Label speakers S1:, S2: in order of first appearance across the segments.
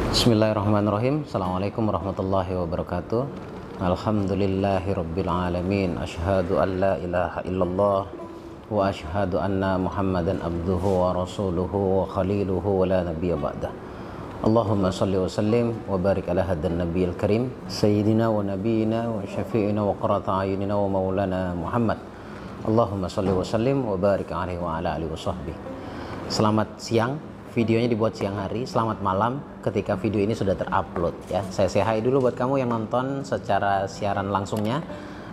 S1: Bismillahirrahmanirrahim. Assalamualaikum warahmatullahi wabarakatuh. Alhamdulillahirabbil alamin. Asyhadu an la ilaha illallah wa asyhadu anna Muhammadan abduhu wa rasuluhu wa khaliluhu wa la nabiyya ba'dah. Allahumma salli wa sallim wa barik ala hadan nabiyil karim sayyidina wa nabiyina wa syafi'ina wa qurrata ayunina wa maulana Muhammad. Allahumma salli wa sallim wa barik alaihi wa ala alihi wa sahbihi. Selamat siang. Videonya dibuat siang hari, selamat malam ketika video ini sudah terupload ya. Saya say hi dulu buat kamu yang nonton secara siaran langsungnya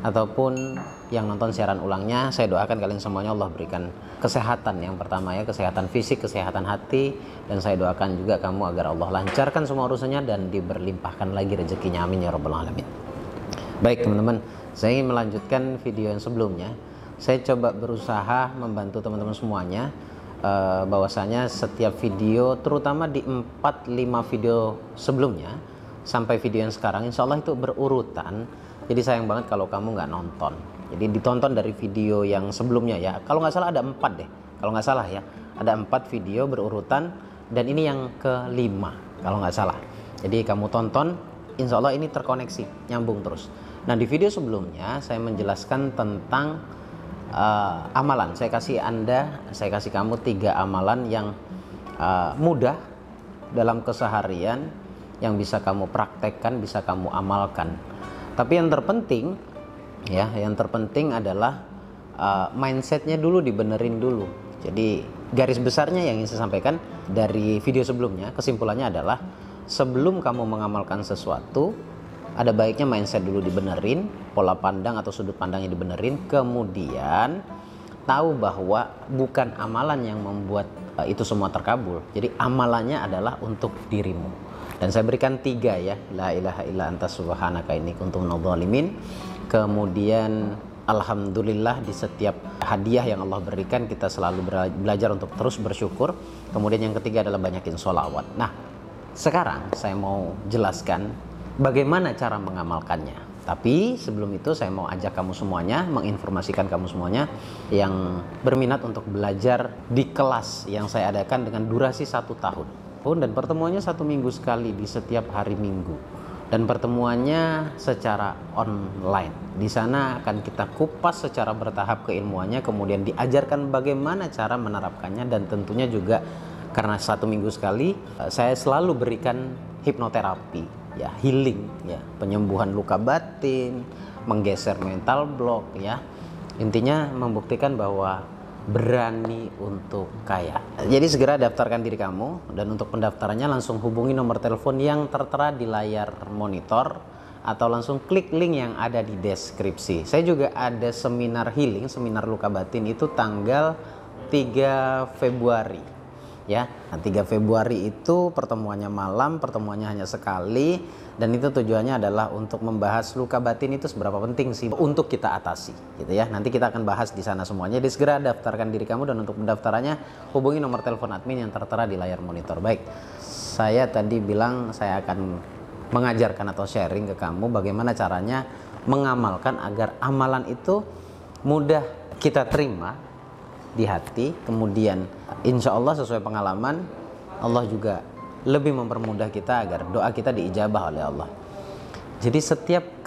S1: ataupun yang nonton siaran ulangnya. Saya doakan kalian semuanya Allah berikan kesehatan yang pertama ya, kesehatan fisik, kesehatan hati, dan saya doakan juga kamu agar Allah lancarkan semua urusannya dan diberlimpahkan lagi rezekinya, amin ya rabbal alamin. Baik teman-teman, saya ingin melanjutkan video yang sebelumnya. Saya coba berusaha membantu teman-teman semuanya bahwasanya setiap video, terutama di 4-5 video sebelumnya sampai video yang sekarang, insya Allah itu berurutan. Jadi sayang banget kalau kamu nggak nonton. Jadi ditonton dari video yang sebelumnya ya. Kalau nggak salah ada 4 deh. Kalau nggak salah ya, ada 4 video berurutan dan ini yang kelima kalau nggak salah. Jadi kamu tonton, insya Allah ini terkoneksi, nyambung terus. Nah di video sebelumnya saya menjelaskan tentang amalan. Saya kasih kamu 3 amalan yang mudah dalam keseharian yang bisa kamu praktekkan, bisa kamu amalkan. Tapi yang terpenting ya, yang terpenting adalah mindsetnya dulu dibenerin dulu. Jadi garis besarnya yang ingin saya sampaikan dari video sebelumnya, kesimpulannya adalah sebelum kamu mengamalkan sesuatu, ada baiknya mindset dulu dibenerin, pola pandang atau sudut pandangnya dibenerin, kemudian tahu bahwa bukan amalan yang membuat itu semua terkabul. Jadi amalannya adalah untuk dirimu. Dan saya berikan 3 ya, la ilaha illa anta subhanaka inni kuntu minadh dhalimin. Kemudian alhamdulillah di setiap hadiah yang Allah berikan kita selalu belajar untuk terus bersyukur. Kemudian yang ketiga adalah banyakin sholawat. Nah sekarang saya mau jelaskan bagaimana cara mengamalkannya. Tapi sebelum itu saya mau ajak kamu semuanya, menginformasikan kamu semuanya yang berminat untuk belajar di kelas yang saya adakan dengan durasi 1 tahun. Dan pertemuannya 1 minggu sekali di setiap hari Minggu. Dan pertemuannya secara online. Di sana akan kita kupas secara bertahap keilmuannya, kemudian diajarkan bagaimana cara menerapkannya, dan tentunya juga karena 1 minggu sekali saya selalu berikan hipnoterapi ya, healing ya, penyembuhan luka batin, menggeser mental block ya. Intinya membuktikan bahwa berani untuk kaya. Jadi segera daftarkan diri kamu, dan untuk pendaftarannya langsung hubungi nomor telepon yang tertera di layar monitor atau langsung klik link yang ada di deskripsi. Saya juga ada seminar healing, seminar luka batin itu tanggal 3 Februari. Ya, nah 3 Februari itu pertemuannya malam, pertemuannya hanya sekali, dan itu tujuannya adalah untuk membahas luka batin itu seberapa penting sih untuk kita atasi, gitu ya. Nanti kita akan bahas di sana semuanya. Jadi segera daftarkan diri kamu, dan untuk pendaftarannya hubungi nomor telepon admin yang tertera di layar monitor. Baik, saya tadi bilang saya akan mengajarkan atau sharing ke kamu bagaimana caranya mengamalkan agar amalan itu mudah kita terima di hati, kemudian insya Allah sesuai pengalaman Allah juga lebih mempermudah kita agar doa kita diijabah oleh Allah. Jadi setiap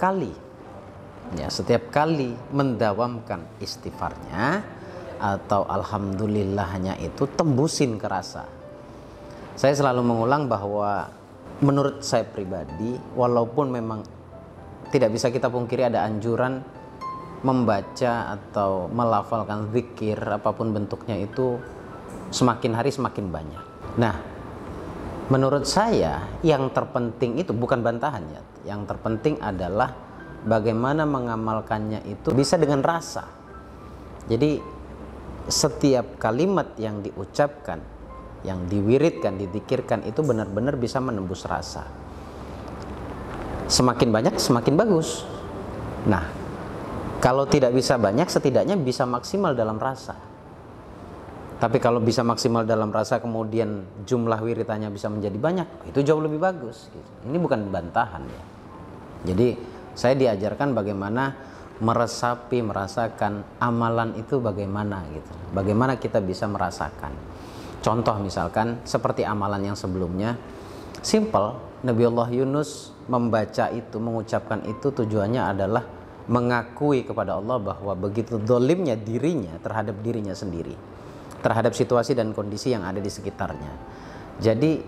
S1: kali mendawamkan istighfarnya atau alhamdulillahnya itu tembusin ke rasa. Saya selalu mengulang bahwa menurut saya pribadi, walaupun memang tidak bisa kita pungkiri ada anjuran membaca atau melafalkan zikir apapun bentuknya itu semakin hari semakin banyak. Nah, menurut saya yang terpenting itu bukan bantahan ya. Yang terpenting adalah bagaimana mengamalkannya itu bisa dengan rasa. Jadi setiap kalimat yang diucapkan, yang diwiridkan, dizikirkan itu benar-benar bisa menembus rasa. Semakin banyak semakin bagus. Nah, kalau tidak bisa banyak, setidaknya bisa maksimal dalam rasa. Tapi kalau bisa maksimal dalam rasa kemudian jumlah wiritannya bisa menjadi banyak, itu jauh lebih bagus. Ini bukan bantahan ya. Jadi saya diajarkan bagaimana meresapi, merasakan amalan itu bagaimana gitu. Bagaimana kita bisa merasakan. Contoh misalkan seperti amalan yang sebelumnya, simple, Nabiullah Yunus membaca itu, mengucapkan itu tujuannya adalah mengakui kepada Allah bahwa begitu dolimnya dirinya terhadap dirinya sendiri, terhadap situasi dan kondisi yang ada di sekitarnya. Jadi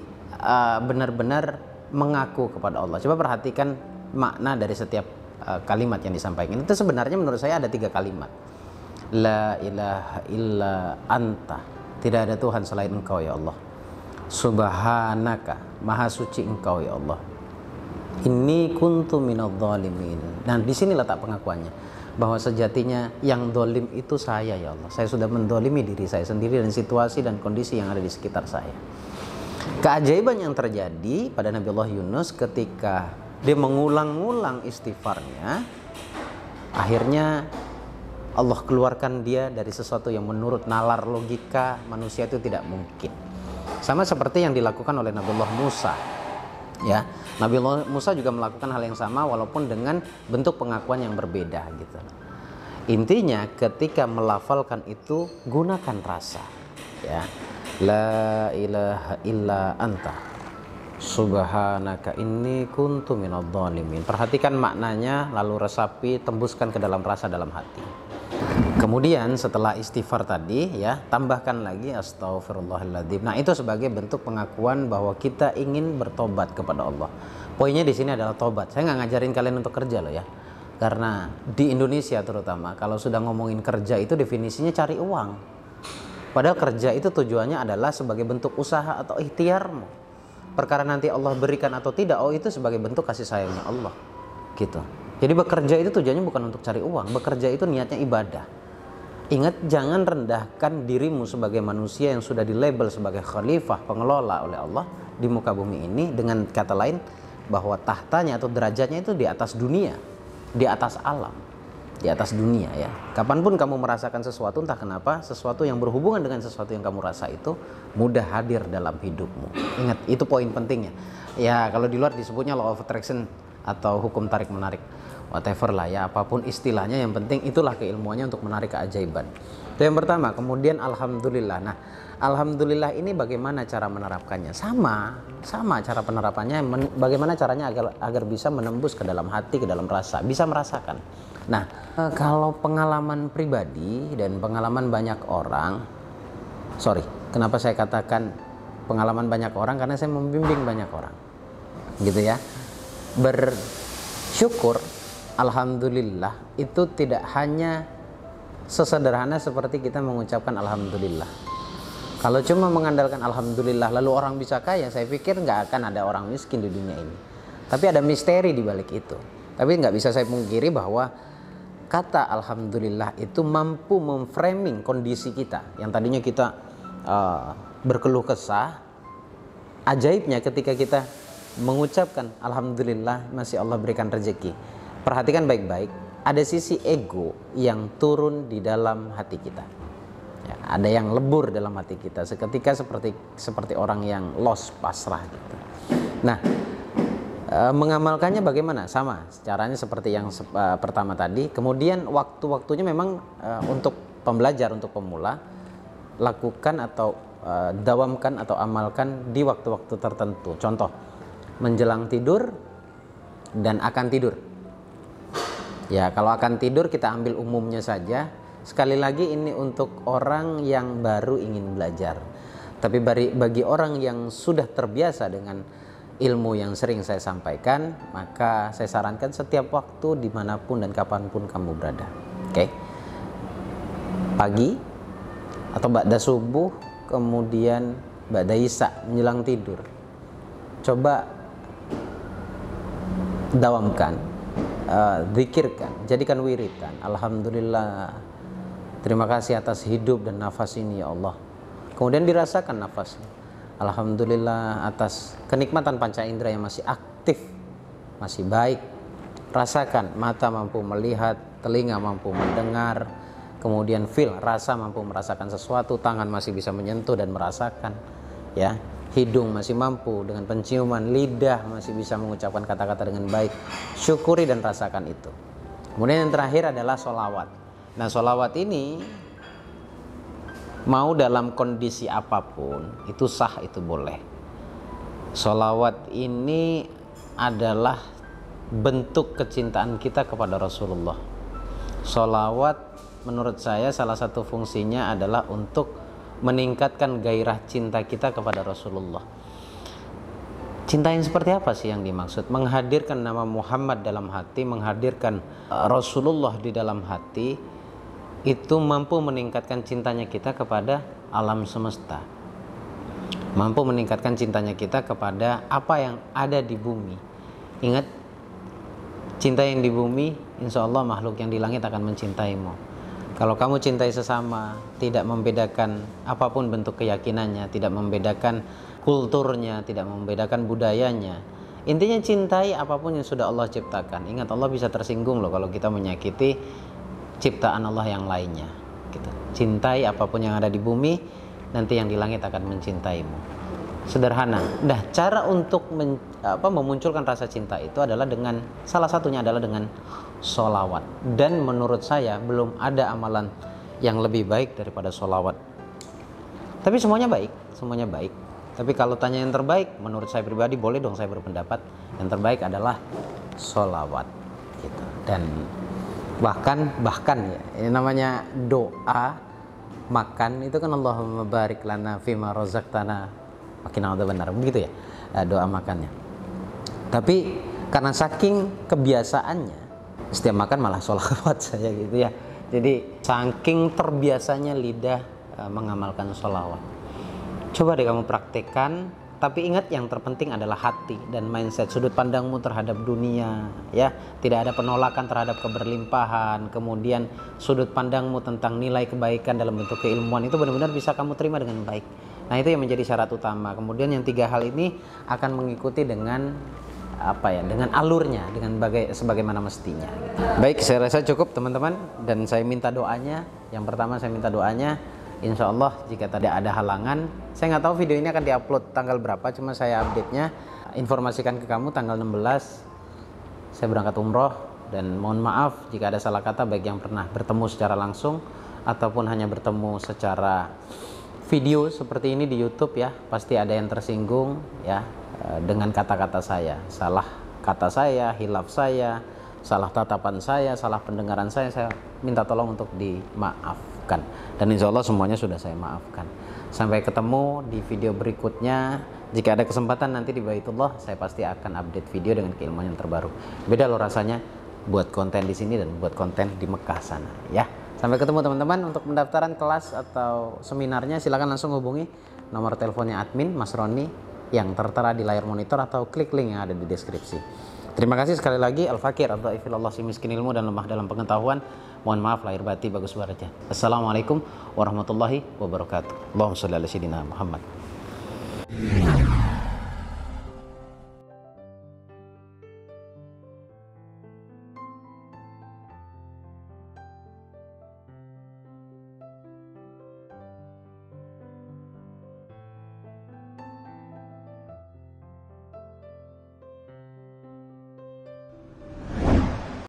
S1: benar-benar mengaku kepada Allah. Coba perhatikan makna dari setiap kalimat yang disampaikan. Itu sebenarnya menurut saya ada 3 kalimat. La ilaha illa anta, tidak ada Tuhan selain Engkau ya Allah. Subhanaka, maha suci Engkau ya Allah. Inni kuntu minadh dhalimin. Dan di sini letak pengakuannya bahwa sejatinya yang dolim itu saya ya Allah. Saya sudah mendolimi diri saya sendiri dan situasi dan kondisi yang ada di sekitar saya. Keajaiban yang terjadi pada Nabiullah Yunus ketika dia mengulang-ulang istighfarnya, akhirnya Allah keluarkan dia dari sesuatu yang menurut nalar logika manusia itu tidak mungkin. Sama seperti yang dilakukan oleh Nabiullah Musa. Ya, Nabiullah Musa juga melakukan hal yang sama walaupun dengan bentuk pengakuan yang berbeda gitu. Intinya ketika melafalkan itu gunakan rasa, ya. La ilaha illa anta subhanaka inni kuntu minadh dhalimin. Perhatikan maknanya, lalu resapi, tembuskan ke dalam rasa, dalam hati. Kemudian setelah istighfar tadi, ya, tambahkan lagi astaghfirullahaladzim. Nah, itu sebagai bentuk pengakuan bahwa kita ingin bertobat kepada Allah. Poinnya di sini adalah tobat. Saya nggak ngajarin kalian untuk kerja loh ya, karena di Indonesia terutama kalau sudah ngomongin kerja itu definisinya cari uang. Padahal kerja itu tujuannya adalah sebagai bentuk usaha atau ikhtiarmu. Perkara nanti Allah berikan atau tidak, oh itu sebagai bentuk kasih sayangnya Allah. Gitu. Jadi bekerja itu tujuannya bukan untuk cari uang. Bekerja itu niatnya ibadah. Ingat, jangan rendahkan dirimu sebagai manusia yang sudah dilabel sebagai khalifah, pengelola oleh Allah di muka bumi ini. Dengan kata lain, bahwa tahtanya atau derajatnya itu di atas dunia, di atas alam, di atas dunia ya. Kapanpun kamu merasakan sesuatu, entah kenapa sesuatu yang berhubungan dengan sesuatu yang kamu rasa itu mudah hadir dalam hidupmu. Ingat, itu poin pentingnya. Ya, kalau di luar disebutnya law of attraction atau hukum tarik menarik, whatever lah ya, apapun istilahnya, yang penting itulah keilmuannya untuk menarik keajaiban. Itu yang pertama. Kemudian alhamdulillah. Nah, alhamdulillah ini bagaimana cara menerapkannya? Sama cara penerapannya. Bagaimana caranya agar bisa menembus ke dalam hati, ke dalam rasa, bisa merasakan. Nah, kalau pengalaman pribadi dan pengalaman banyak orang, kenapa saya katakan pengalaman banyak orang? Karena saya membimbing banyak orang, gitu ya. Bersyukur, alhamdulillah itu tidak hanya sesederhana seperti kita mengucapkan alhamdulillah. Kalau cuma mengandalkan alhamdulillah lalu orang bisa kaya, saya pikir nggak akan ada orang miskin di dunia ini. Tapi ada misteri di balik itu. Tapi nggak bisa saya pungkiri bahwa kata alhamdulillah itu mampu memframing kondisi kita yang tadinya kita berkeluh kesah. Ajaibnya ketika kita mengucapkan alhamdulillah masih Allah berikan rezeki. Perhatikan baik-baik, ada sisi ego yang turun di dalam hati kita. Ya, ada yang lebur dalam hati kita seketika seperti orang yang lost, pasrah gitu. Nah, mengamalkannya bagaimana? Sama, caranya seperti yang pertama tadi. Kemudian waktu-waktunya memang untuk pembelajar, untuk pemula, lakukan atau dawamkan atau amalkan di waktu-waktu tertentu. Contoh, menjelang tidur dan akan tidur. Ya, kalau akan tidur kita ambil umumnya saja. Sekali lagi ini untuk orang yang baru ingin belajar. Tapi bagi orang yang sudah terbiasa dengan ilmu yang sering saya sampaikan, maka saya sarankan setiap waktu, dimanapun dan kapanpun kamu berada. Oke? Pagi atau ba'da subuh, kemudian ba'da isya, menjelang tidur. Coba dawamkan, zikirkan, jadikan wiridan. Alhamdulillah, terima kasih atas hidup dan nafas ini ya Allah. Kemudian dirasakan nafasnya. Alhamdulillah atas kenikmatan panca indera yang masih aktif, masih baik. Rasakan, mata mampu melihat, telinga mampu mendengar, kemudian rasa mampu merasakan sesuatu, tangan masih bisa menyentuh dan merasakan, ya. Hidung masih mampu dengan penciuman, lidah masih bisa mengucapkan kata-kata dengan baik. Syukuri dan rasakan itu. Kemudian yang terakhir adalah sholawat. Nah, sholawat ini mau dalam kondisi apapun itu sah, itu boleh. Sholawat ini adalah bentuk kecintaan kita kepada Rasulullah. Sholawat menurut saya salah satu fungsinya adalah untuk meningkatkan gairah cinta kita kepada Rasulullah. Cinta yang seperti apa sih yang dimaksud? Menghadirkan nama Muhammad dalam hati, menghadirkan Rasulullah di dalam hati, itu mampu meningkatkan cintanya kita kepada alam semesta. Mampu meningkatkan cintanya kita kepada apa yang ada di bumi. Ingat, cinta yang di bumi, insya Allah makhluk yang di langit akan mencintaimu. Kalau kamu cintai sesama, tidak membedakan apapun bentuk keyakinannya, tidak membedakan kulturnya, tidak membedakan budayanya. Intinya cintai apapun yang sudah Allah ciptakan. Ingat, Allah bisa tersinggung loh kalau kita menyakiti ciptaan Allah yang lainnya. Gitu. Cintai apapun yang ada di bumi, nanti yang di langit akan mencintaimu. Sederhana. Nah, cara untuk memunculkan rasa cinta itu adalah dengan, salah satunya adalah dengan sholawat. Dan menurut saya belum ada amalan yang lebih baik daripada sholawat. Tapi semuanya baik, semuanya baik. Tapi kalau tanya yang terbaik, menurut saya pribadi, boleh dong saya berpendapat, yang terbaik adalah sholawat. Gitu. Dan bahkan ya, ini namanya doa makan itu kan Allahumma barik lana fima razaqtana makin ada benar begitu ya, doa makannya. Tapi karena saking kebiasaannya setiap makan malah sholawat saya gitu ya, jadi saking terbiasanya lidah mengamalkan sholawat. Coba deh kamu praktekkan, tapi ingat yang terpenting adalah hati dan mindset, sudut pandangmu terhadap dunia ya, tidak ada penolakan terhadap keberlimpahan. Kemudian sudut pandangmu tentang nilai kebaikan dalam bentuk keilmuan itu benar-benar bisa kamu terima dengan baik. Nah, itu yang menjadi syarat utama. Kemudian yang 3 hal ini akan mengikuti dengan dengan alurnya, dengan sebagaimana mestinya. Baik, saya rasa cukup teman-teman, dan saya minta doanya. Yang pertama saya minta doanya, insya Allah jika tidak ada halangan, saya nggak tahu video ini akan diupload tanggal berapa, cuma saya update-nya, informasikan ke kamu tanggal 16 saya berangkat umroh. Dan mohon maaf jika ada salah kata, baik yang pernah bertemu secara langsung ataupun hanya bertemu secara video seperti ini di YouTube ya, pasti ada yang tersinggung ya dengan kata-kata saya, salah kata saya, hilaf saya, salah tatapan saya, salah pendengaran saya minta tolong untuk dimaafkan. Dan insya Allah semuanya sudah saya maafkan. Sampai ketemu di video berikutnya. Jika ada kesempatan nanti di Baitullah, saya pasti akan update video dengan keilmuan yang terbaru. Beda loh rasanya buat konten di sini dan buat konten di Mekah sana ya. Sampai ketemu teman-teman. Untuk pendaftaran kelas atau seminarnya silakan langsung hubungi nomor teleponnya admin Mas Roni yang tertera di layar monitor, atau klik link yang ada di deskripsi. Terima kasih sekali lagi. Al-Fakir Ad-Dhaifillah, si miskin ilmu dan lemah dalam pengetahuan. Mohon maaf lahir batin, bagus baraja. Assalamualaikum warahmatullahi wabarakatuh. Allahumma shalli ala sayyidina Muhammad.